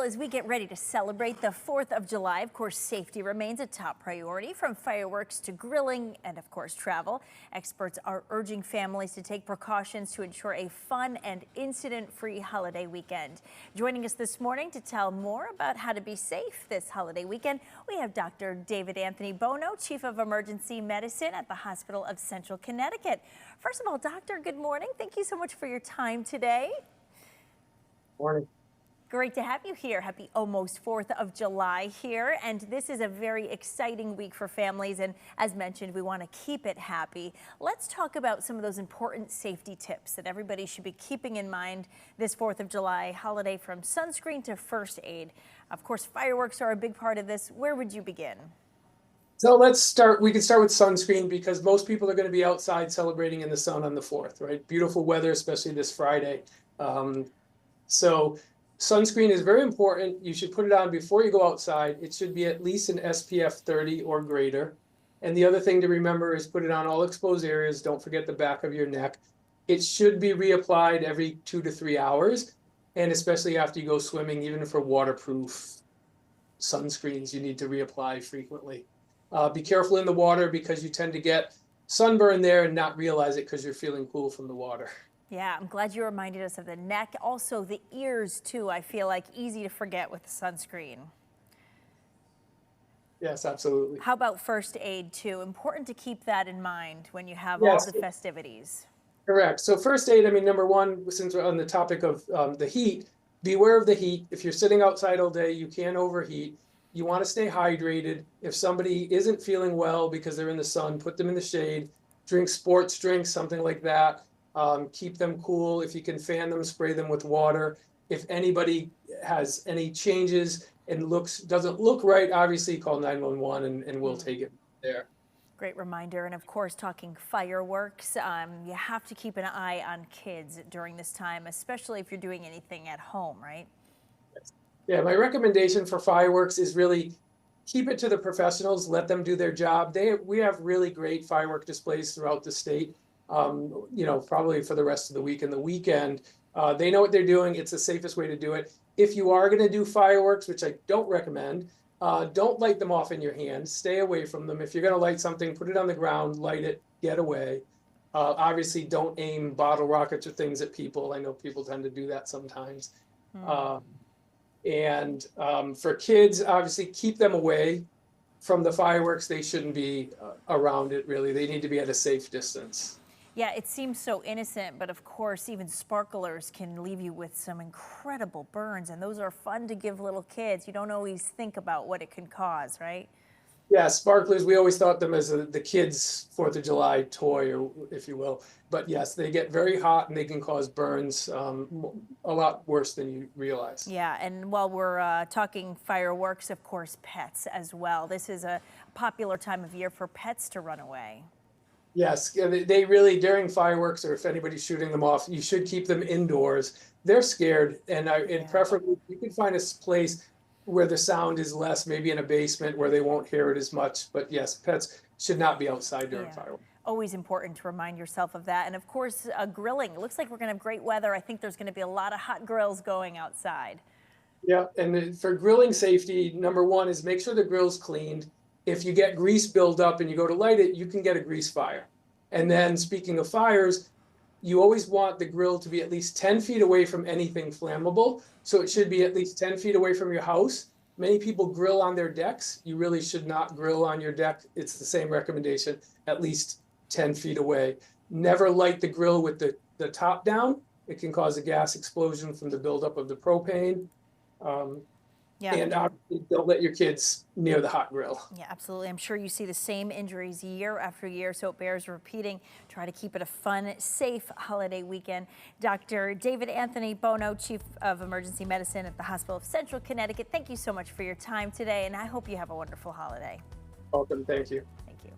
as we get ready to celebrate the 4th of July, of course, safety remains a top priority, from fireworks to grilling and, of course, travel. Experts are urging families to take precautions to ensure a fun and incident-free holiday weekend. Joining us this morning to tell more about how to be safe this holiday weekend, we have Dr. David Anthony Bono, Chief of Emergency Medicine at the Hospital of Central Connecticut. First of all, Doctor, good morning. Thank you so much for your time today. Morning. Great to have you here. Happy almost 4th of July here. And this is a very exciting week for families. And as mentioned, we want to keep it happy. Let's talk about some of those important safety tips that everybody should be keeping in mind this 4th of July holiday, from sunscreen to first aid. Of course, fireworks are a big part of this. Where would you begin? So we can start with sunscreen, because most people are going to be outside celebrating in the sun on the 4th, right? Beautiful weather, especially this Friday. So sunscreen is very important. You should put it on before you go outside. It should be at least an SPF 30 or greater. And the other thing to remember is put it on all exposed areas. Don't forget the back of your neck. It should be reapplied every 2 to 3 hours. And especially after you go swimming, even for waterproof sunscreens, you need to reapply frequently. Be careful in the water, because you tend to get sunburn there and not realize it because you're feeling cool from the water. Yeah, I'm glad you reminded us of the neck. Also, the ears, too, I feel like easy to forget with the sunscreen. Yes, absolutely. How about first aid, too? Important to keep that in mind when you have Yes. all the festivities. Correct. So first aid, I mean, number one, since we're on the topic of the heat, beware of the heat. If you're sitting outside all day, you can overheat. You want to stay hydrated. If somebody isn't feeling well because they're in the sun, put them in the shade. Drink sports drinks, something like that. Keep them cool. If you can fan them, spray them with water. If anybody has any changes and doesn't look right, obviously call 911 and we'll take it there. Great reminder. And of course, talking fireworks, you have to keep an eye on kids during this time, especially if you're doing anything at home, right? Yeah, my recommendation for fireworks is really keep it to the professionals. Let them do their job. We have really great firework displays throughout the state. Probably for the rest of the week and the weekend. They know what they're doing. It's the safest way to do it. If you are going to do fireworks, which I don't recommend, don't light them off in your hand. Stay away from them. If you're going to light something, put it on the ground, light it, get away. Obviously, don't aim bottle rockets or things at people. I know people tend to do that sometimes. For kids, obviously, keep them away from the fireworks. They shouldn't be around it, really. They need to be at a safe distance. Yeah, it seems so innocent, but of course, even sparklers can leave you with some incredible burns, and those are fun to give little kids. You don't always think about what it can cause, right? Yeah, sparklers, we always thought them as the kids' 4th of July toy, or if you will. But yes, they get very hot and they can cause burns a lot worse than you realize. Yeah, and while we're talking fireworks, of course, pets as well. This is a popular time of year for pets to run away. Yes, they really, during fireworks, or if anybody's shooting them off, you should keep them indoors. They're scared, and preferably you can find a place where the sound is less, maybe in a basement where they won't hear it as much. But yes, pets should not be outside during fireworks. Always important to remind yourself of that. And of course, grilling. It looks like we're going to have great weather. I think there's going to be a lot of hot grills going outside. Yeah, and for grilling safety, number one is make sure the grill's cleaned. If you get grease buildup and you go to light it, you can get a grease fire. And then, speaking of fires, you always want the grill to be at least 10 feet away from anything flammable. So it should be at least 10 feet away from your house. Many people grill on their decks. You really should not grill on your deck. It's the same recommendation, at least 10 feet away. Never light the grill with the top down. It can cause a gas explosion from the buildup of the propane. And obviously, don't let your kids near the hot grill. Yeah, absolutely. I'm sure you see the same injuries year after year, so it bears repeating. Try to keep it a fun, safe holiday weekend. Dr. David Anthony Bono, Chief of Emergency Medicine at the Hospital of Central Connecticut, thank you so much for your time today, and I hope you have a wonderful holiday. Welcome. Thank you. Thank you.